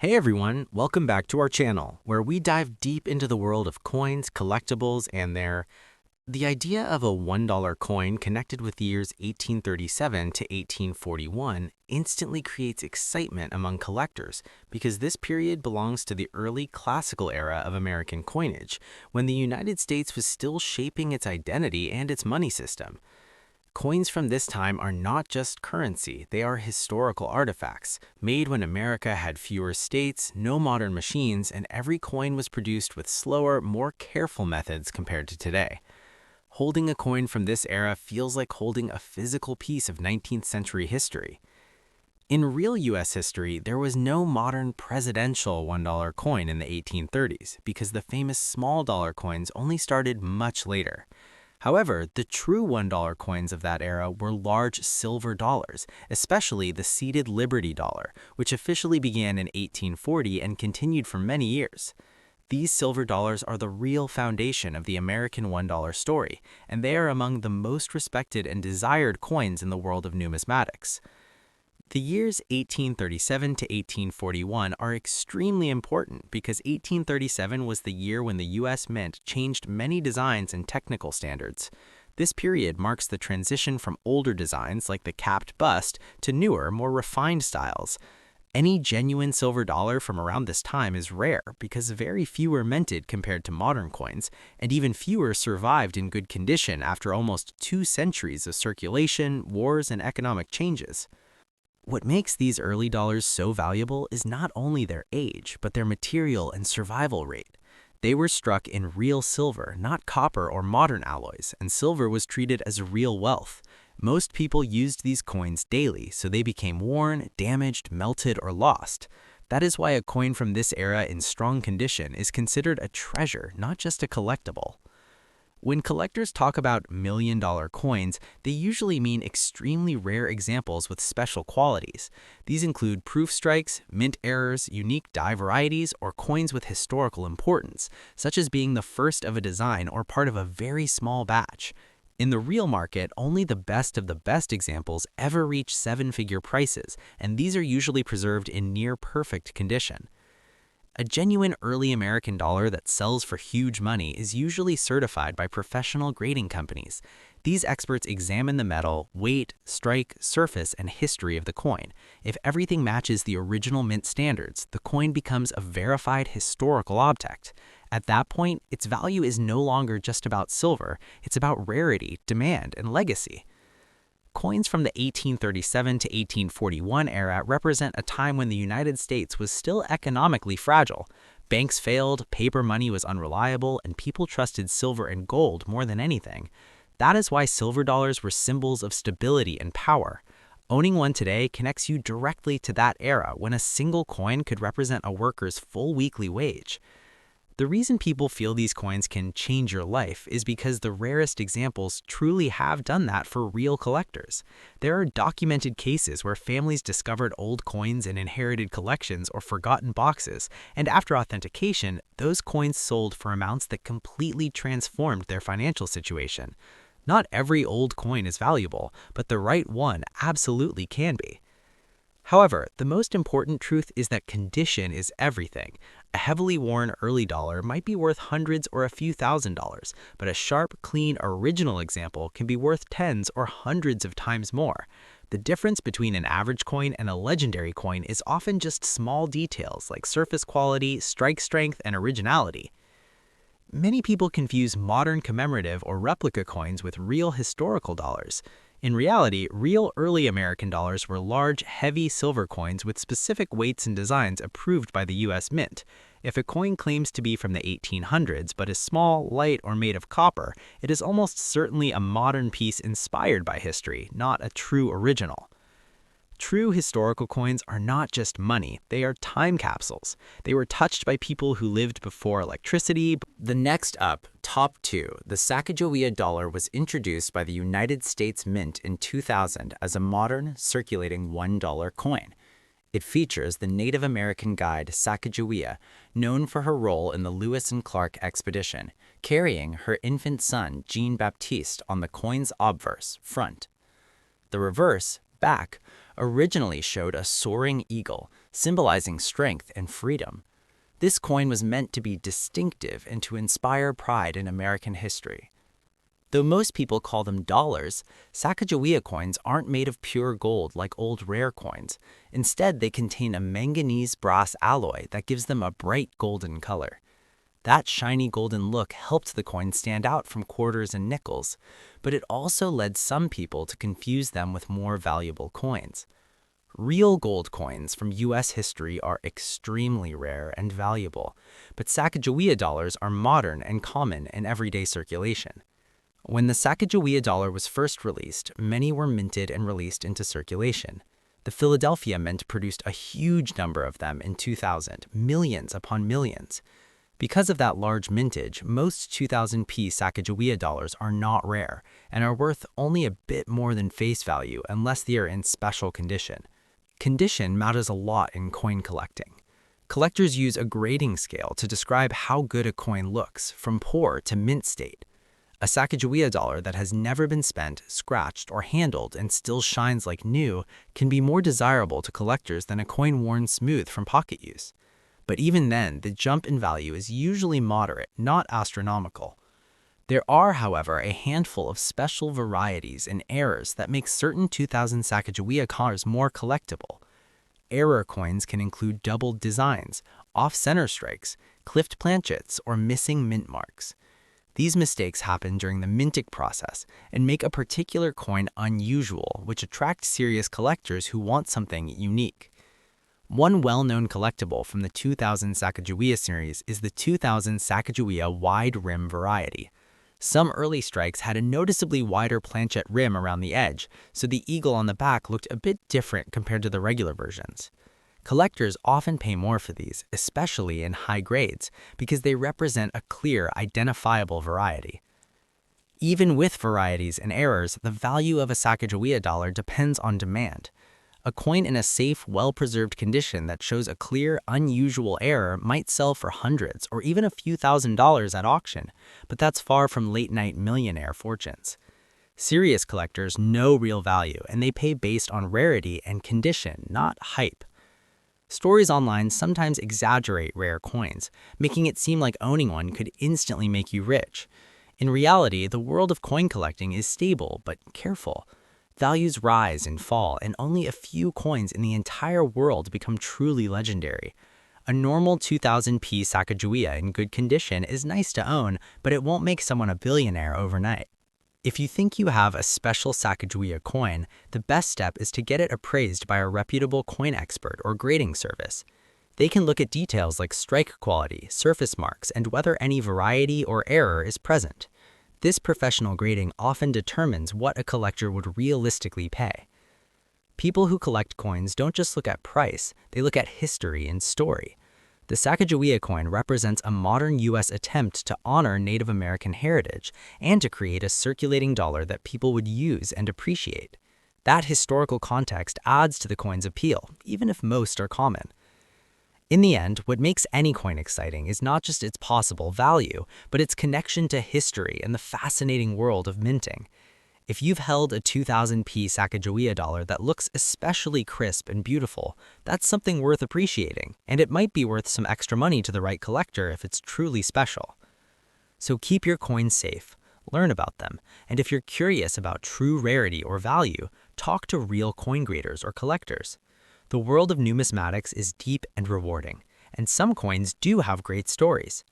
Hey everyone, welcome back to our channel, where we dive deep into the world of coins, collectibles, and the idea of a $1 coin connected with the years 1837 to 1841 instantly creates excitement among collectors because this period belongs to the early classical era of American coinage, when the United States was still shaping its identity and its money system. Coins from this time are not just currency, they are historical artifacts, made when America had fewer states, no modern machines, and every coin was produced with slower, more careful methods compared to today. Holding a coin from this era feels like holding a physical piece of 19th century history. In real US history, there was no modern presidential $1 coin in the 1830s because the famous small dollar coins only started much later. However, the true $1 coins of that era were large silver dollars, especially the seated Liberty dollar, which officially began in 1840 and continued for many years. These silver dollars are the real foundation of the American $1 story, and they are among the most respected and desired coins in the world of numismatics. The years 1837 to 1841 are extremely important because 1837 was the year when the U.S. Mint changed many designs and technical standards. This period marks the transition from older designs like the capped bust to newer, more refined styles. Any genuine silver dollar from around this time is rare because very few were minted compared to modern coins, and even fewer survived in good condition after almost 2 centuries of circulation, wars, and economic changes. What makes these early dollars so valuable is not only their age, but their material and survival rate. They were struck in real silver, not copper or modern alloys, and silver was treated as real wealth. Most people used these coins daily, so they became worn, damaged, melted, or lost. That is why a coin from this era in strong condition is considered a treasure, not just a collectible. When collectors talk about million-dollar coins, they usually mean extremely rare examples with special qualities. These include proof strikes, mint errors, unique die varieties, or coins with historical importance, such as being the first of a design or part of a very small batch. In the real market, only the best of the best examples ever reach 7-figure prices, and these are usually preserved in near-perfect condition. A genuine early American dollar that sells for huge money is usually certified by professional grading companies. These experts examine the metal, weight, strike, surface, and history of the coin. If everything matches the original mint standards, the coin becomes a verified historical object. At that point, its value is no longer just about silver, it's about rarity, demand, and legacy. Coins from the 1837 to 1841 era represent a time when the United States was still economically fragile. Banks failed, paper money was unreliable, and people trusted silver and gold more than anything. That is why silver dollars were symbols of stability and power. Owning one today connects you directly to that era when a single coin could represent a worker's full weekly wage. The reason people feel these coins can change your life is because the rarest examples truly have done that for real collectors. There are documented cases where families discovered old coins in inherited collections or forgotten boxes, and after authentication, those coins sold for amounts that completely transformed their financial situation. Not every old coin is valuable, but the right one absolutely can be. However, the most important truth is that condition is everything. A heavily worn early dollar might be worth hundreds or a few $1,000s, but a sharp, clean, original example can be worth tens or hundreds of times more. The difference between an average coin and a legendary coin is often just small details like surface quality, strike strength, and originality. Many people confuse modern commemorative or replica coins with real historical dollars. In reality, real early American dollars were large, heavy silver coins with specific weights and designs approved by the U.S. Mint. If a coin claims to be from the 1800s but is small, light, or made of copper, it is almost certainly a modern piece inspired by history, not a true original. True historical coins are not just money, they are time capsules. They were touched by people who lived before electricity. The next up, top 2, the Sacagawea dollar was introduced by the United States Mint in 2000 as a modern, circulating $1 coin. It features the Native American guide Sacagawea, known for her role in the Lewis and Clark expedition, carrying her infant son Jean-Baptiste on the coin's obverse, front. The reverse, back, originally showed a soaring eagle, symbolizing strength and freedom. This coin was meant to be distinctive and to inspire pride in American history. Though most people call them dollars, Sacagawea coins aren't made of pure gold like old rare coins. Instead, they contain a manganese brass alloy that gives them a bright golden color. That shiny golden look helped the coin stand out from quarters and nickels, but it also led some people to confuse them with more valuable coins. Real gold coins from U.S. history are extremely rare and valuable, but Sacagawea dollars are modern and common in everyday circulation. When the Sacagawea dollar was first released, many were minted and released into circulation. The Philadelphia Mint produced a huge number of them in 2000, millions upon millions. Because of that large mintage, most 2000p Sacagawea dollars are not rare and are worth only a bit more than face value unless they are in special condition. Condition matters a lot in coin collecting. Collectors use a grading scale to describe how good a coin looks, from poor to mint state. A Sacagawea dollar that has never been spent, scratched, or handled and still shines like new can be more desirable to collectors than a coin worn smooth from pocket use. But even then, the jump in value is usually moderate, not astronomical. There are, however, a handful of special varieties and errors that make certain 2000 Sacagawea coins more collectible. Error coins can include doubled designs, off-center strikes, clipped planchets, or missing mint marks. These mistakes happen during the minting process and make a particular coin unusual, which attracts serious collectors who want something unique. One well-known collectible from the 2000 Sacagawea series is the 2000 Sacagawea wide rim variety. Some early strikes had a noticeably wider planchet rim around the edge, so the eagle on the back looked a bit different compared to the regular versions. Collectors often pay more for these, especially in high grades, because they represent a clear, identifiable variety. Even with varieties and errors, the value of a Sacagawea dollar depends on demand. A coin in a safe, well-preserved condition that shows a clear, unusual error might sell for hundreds or even a few $1,000s at auction, but that's far from late-night millionaire fortunes. Serious collectors know real value, and they pay based on rarity and condition, not hype. Stories online sometimes exaggerate rare coins, making it seem like owning one could instantly make you rich. In reality, the world of coin collecting is stable but careful. Values rise and fall, and only a few coins in the entire world become truly legendary. A normal 2000p Sacagawea in good condition is nice to own, but it won't make someone a billionaire overnight. If you think you have a special Sacagawea coin, the best step is to get it appraised by a reputable coin expert or grading service. They can look at details like strike quality, surface marks, and whether any variety or error is present. This professional grading often determines what a collector would realistically pay. People who collect coins don't just look at price, they look at history and story. The Sacagawea coin represents a modern U.S. attempt to honor Native American heritage and to create a circulating dollar that people would use and appreciate. That historical context adds to the coin's appeal, even if most are common. In the end, what makes any coin exciting is not just its possible value, but its connection to history and the fascinating world of minting. If you've held a 2000p Sacagawea dollar that looks especially crisp and beautiful, that's something worth appreciating, and it might be worth some extra money to the right collector if it's truly special. So keep your coins safe, learn about them, and if you're curious about true rarity or value, talk to real coin graders or collectors. The world of numismatics is deep and rewarding, and some coins do have great stories.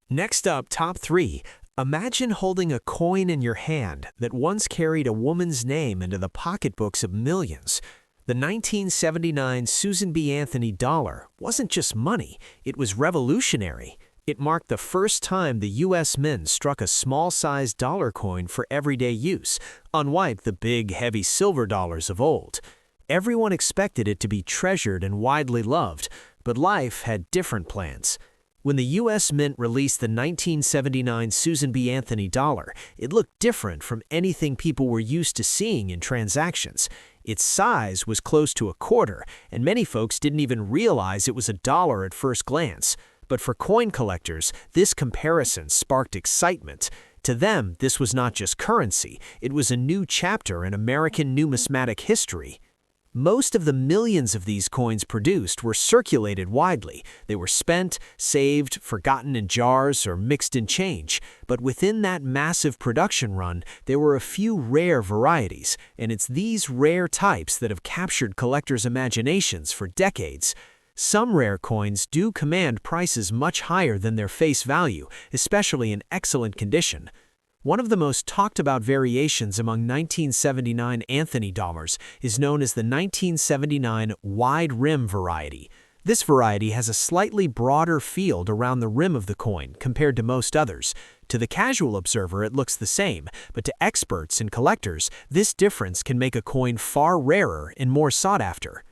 Next up, top 3. Imagine holding a coin in your hand that once carried a woman's name into the pocketbooks of millions. The 1979 Susan B. Anthony dollar wasn't just money, it was revolutionary. It marked the first time the U.S. Mint struck a small-sized dollar coin for everyday use, unlike the big, heavy silver dollars of old. Everyone expected it to be treasured and widely loved, but life had different plans. When the U.S. Mint released the 1979 Susan B. Anthony dollar, it looked different from anything people were used to seeing in transactions. Its size was close to a quarter, and many folks didn't even realize it was a dollar at first glance. But for coin collectors, this comparison sparked excitement. To them, this was not just currency, it was a new chapter in American numismatic history. Most of the millions of these coins produced were circulated widely. They were spent, saved, forgotten in jars, or mixed in change. But within that massive production run, there were a few rare varieties, and it's these rare types that have captured collectors' imaginations for decades. Some rare coins do command prices much higher than their face value, especially in excellent condition. One of the most talked about variations among 1979 Anthony dollars is known as the 1979 wide rim variety. This variety has a slightly broader field around the rim of the coin compared to most others. To the casual observer, it looks the same, but to experts and collectors, this difference can make a coin far rarer and more sought after.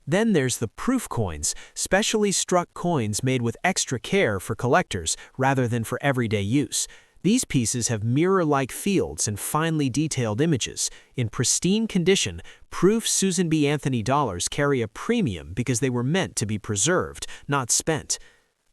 Then there's the proof coins, specially struck coins made with extra care for collectors rather than for everyday use. These pieces have mirror-like fields and finely detailed images. In pristine condition, proof Susan B. Anthony dollars carry a premium because they were meant to be preserved, not spent.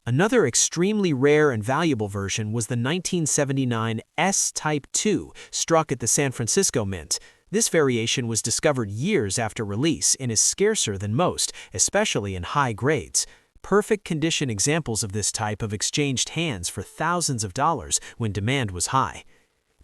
Another extremely rare and valuable version was the 1979 S-Type II, struck at the San Francisco Mint. This variation was discovered years after release and is scarcer than most, especially in high grades. Perfect condition examples of this type have exchanged hands for thousands of dollars when demand was high.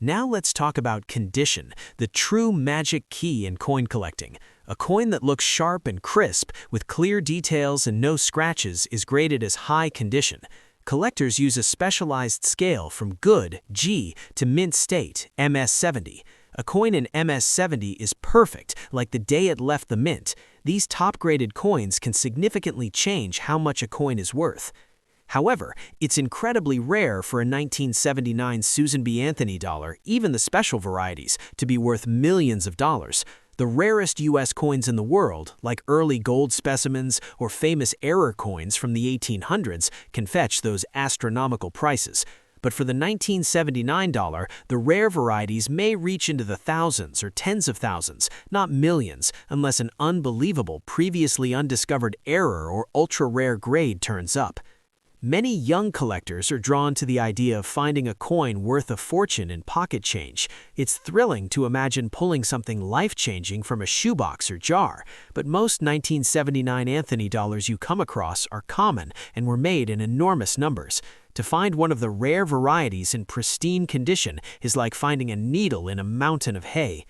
Now let's talk about condition, the true magic key in coin collecting. A coin that looks sharp and crisp, with clear details and no scratches, is graded as high condition. Collectors use a specialized scale from good, G, to mint state, MS-70. A coin in MS-70 is perfect, like the day it left the mint. These top-graded coins can significantly change how much a coin is worth. However, it's incredibly rare for a 1979 Susan B. Anthony dollar, even the special varieties, to be worth millions of dollars. The rarest U.S. coins in the world, like early gold specimens or famous error coins from the 1800s, can fetch those astronomical prices. But for the 1979 dollar, the rare varieties may reach into the thousands or tens of thousands, not millions, unless an unbelievable, previously undiscovered error or ultra-rare grade turns up. Many young collectors are drawn to the idea of finding a coin worth a fortune in pocket change. It's thrilling to imagine pulling something life-changing from a shoebox or jar, but most 1979 Anthony dollars you come across are common and were made in enormous numbers. To find one of the rare varieties in pristine condition is like finding a needle in a mountain of hay.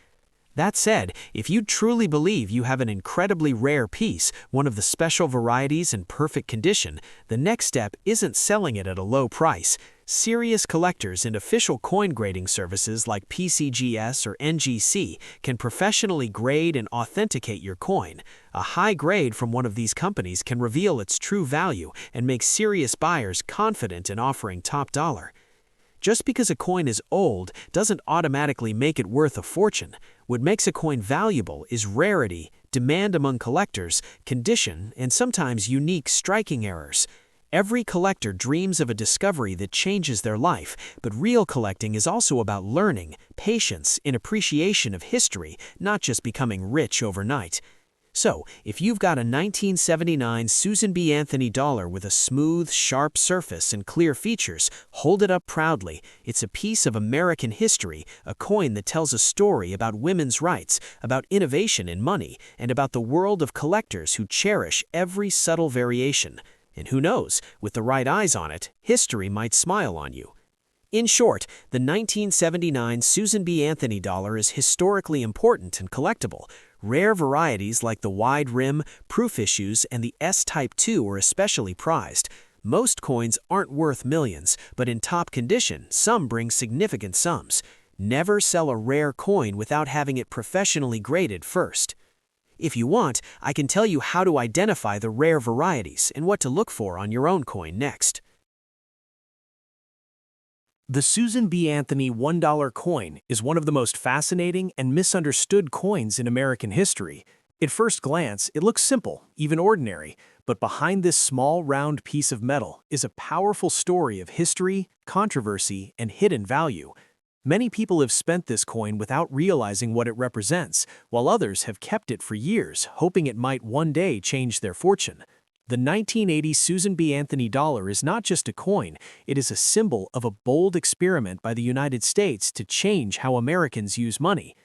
That said, if you truly believe you have an incredibly rare piece, one of the special varieties in perfect condition, the next step isn't selling it at a low price. Serious collectors and official coin grading services like PCGS or NGC can professionally grade and authenticate your coin. A high grade from one of these companies can reveal its true value and make serious buyers confident in offering top dollar. Just because a coin is old doesn't automatically make it worth a fortune. What makes a coin valuable is rarity, demand among collectors, condition, and sometimes unique striking errors. Every collector dreams of a discovery that changes their life, but real collecting is also about learning, patience, and appreciation of history, not just becoming rich overnight. So, if you've got a 1979 Susan B. Anthony dollar with a smooth, sharp surface and clear features, hold it up proudly. It's a piece of American history, a coin that tells a story about women's rights, about innovation in money, and about the world of collectors who cherish every subtle variation. And who knows, with the right eyes on it, history might smile on you. In short, the 1979 Susan B. Anthony dollar is historically important and collectible. Rare varieties like the wide rim, proof issues, and the S-Type II are especially prized. Most coins aren't worth millions, but in top condition, some bring significant sums. Never sell a rare coin without having it professionally graded first. If you want, I can tell you how to identify the rare varieties and what to look for on your own coin next. The Susan B. Anthony $1 coin is one of the most fascinating and misunderstood coins in American history. At first glance, it looks simple, even ordinary, but behind this small, round piece of metal is a powerful story of history, controversy, and hidden value. Many people have spent this coin without realizing what it represents, while others have kept it for years, hoping it might one day change their fortune. The 1980 Susan B. Anthony dollar is not just a coin, it is a symbol of a bold experiment by the United States to change how Americans use money.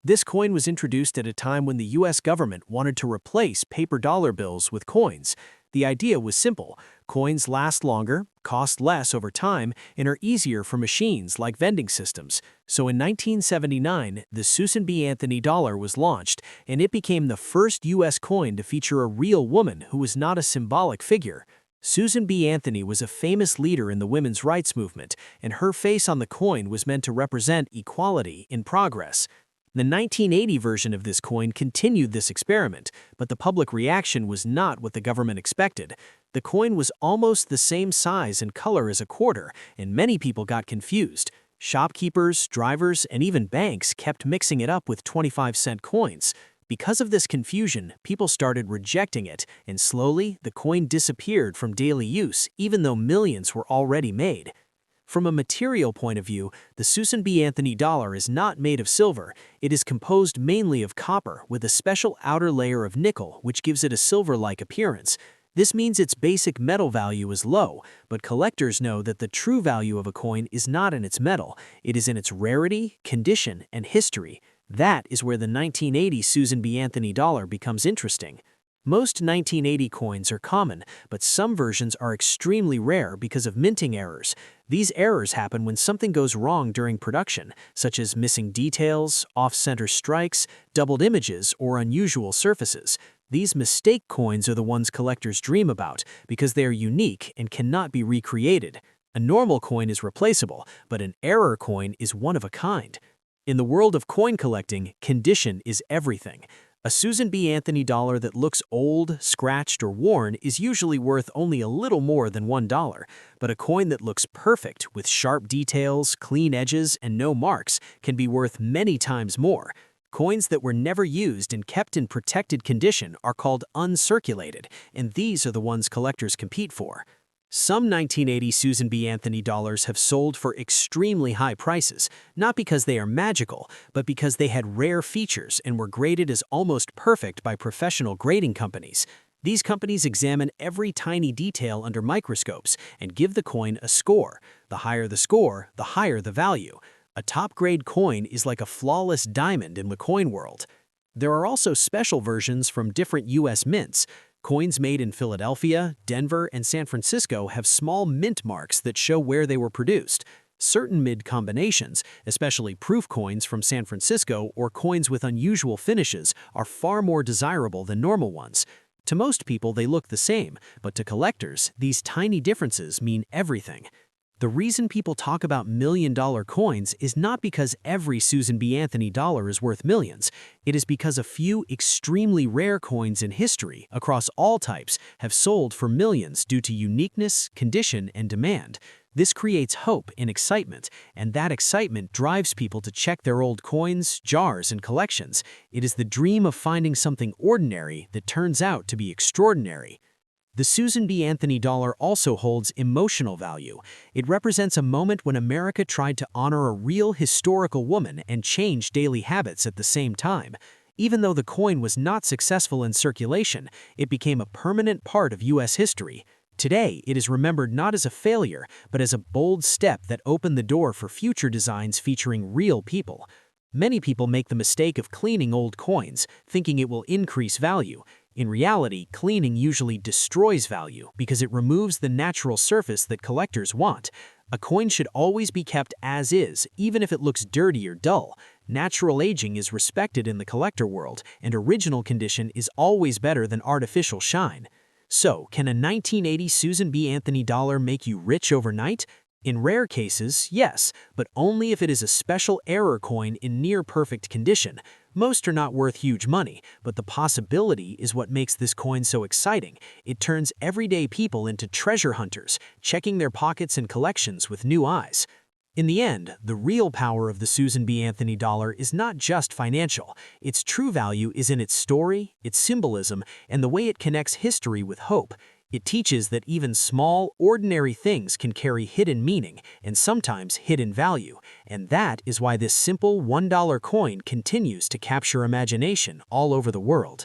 This coin was introduced at a time when the US government wanted to replace paper dollar bills with coins. The idea was simple. Coins last longer, cost less over time, and are easier for machines like vending systems. So in 1979, the Susan B. Anthony dollar was launched, and it became the first US coin to feature a real woman who was not a symbolic figure. Susan B. Anthony was a famous leader in the women's rights movement, and her face on the coin was meant to represent equality in progress. The 1980 version of this coin continued this experiment, but the public reaction was not what the government expected. The coin was almost the same size and color as a quarter, and many people got confused. Shopkeepers, drivers, and even banks kept mixing it up with 25-cent coins. Because of this confusion, people started rejecting it, and slowly, the coin disappeared from daily use, even though millions were already made. From a material point of view, the Susan B. Anthony dollar is not made of silver. It is composed mainly of copper, with a special outer layer of nickel, which gives it a silver-like appearance. This means its basic metal value is low, but collectors know that the true value of a coin is not in its metal. It is in its rarity, condition, and history. That is where the 1980 Susan B. Anthony dollar becomes interesting. Most 1980 coins are common, but some versions are extremely rare because of minting errors. These errors happen when something goes wrong during production, such as missing details, off-center strikes, doubled images, or unusual surfaces. These mistake coins are the ones collectors dream about because they are unique and cannot be recreated. A normal coin is replaceable, but an error coin is one of a kind. In the world of coin collecting, condition is everything. A Susan B. Anthony dollar that looks old, scratched, or worn is usually worth only a little more than $1, but a coin that looks perfect with sharp details, clean edges, and no marks can be worth many times more. Coins that were never used and kept in protected condition are called uncirculated, and these are the ones collectors compete for. Some 1980 Susan B. Anthony dollars have sold for extremely high prices, not because they are magical, but because they had rare features and were graded as almost perfect by professional grading companies. These companies examine every tiny detail under microscopes and give the coin a score. The higher the score, the higher the value. A top-grade coin is like a flawless diamond in the coin world. There are also special versions from different U.S. mints. Coins made in Philadelphia, Denver, and San Francisco have small mint marks that show where they were produced. Certain mint combinations, especially proof coins from San Francisco or coins with unusual finishes, are far more desirable than normal ones. To most people, they look the same, but to collectors, these tiny differences mean everything. The reason people talk about million-dollar coins is not because every Susan B. Anthony dollar is worth millions. It is because a few extremely rare coins in history, across all types, have sold for millions due to uniqueness, condition, and demand. This creates hope and excitement, and that excitement drives people to check their old coins, jars, and collections. It is the dream of finding something ordinary that turns out to be extraordinary. The Susan B. Anthony dollar also holds emotional value. It represents a moment when America tried to honor a real historical woman and change daily habits at the same time. Even though the coin was not successful in circulation, it became a permanent part of U.S. history. Today, it is remembered not as a failure, but as a bold step that opened the door for future designs featuring real people. Many people make the mistake of cleaning old coins, thinking it will increase value. In reality, cleaning usually destroys value because it removes the natural surface that collectors want. A coin should always be kept as is, even if it looks dirty or dull. Natural aging is respected in the collector world, and original condition is always better than artificial shine. So, can a 1980 Susan B. Anthony dollar make you rich overnight? In rare cases, yes, but only if it is a special error coin in near-perfect condition. Most are not worth huge money, but the possibility is what makes this coin so exciting. It turns everyday people into treasure hunters, checking their pockets and collections with new eyes. In the end, the real power of the Susan B. Anthony dollar is not just financial. Its true value is in its story, its symbolism, and the way it connects history with hope. It teaches that even small, ordinary things can carry hidden meaning and sometimes hidden value, and that is why this simple $1 coin continues to capture imagination all over the world.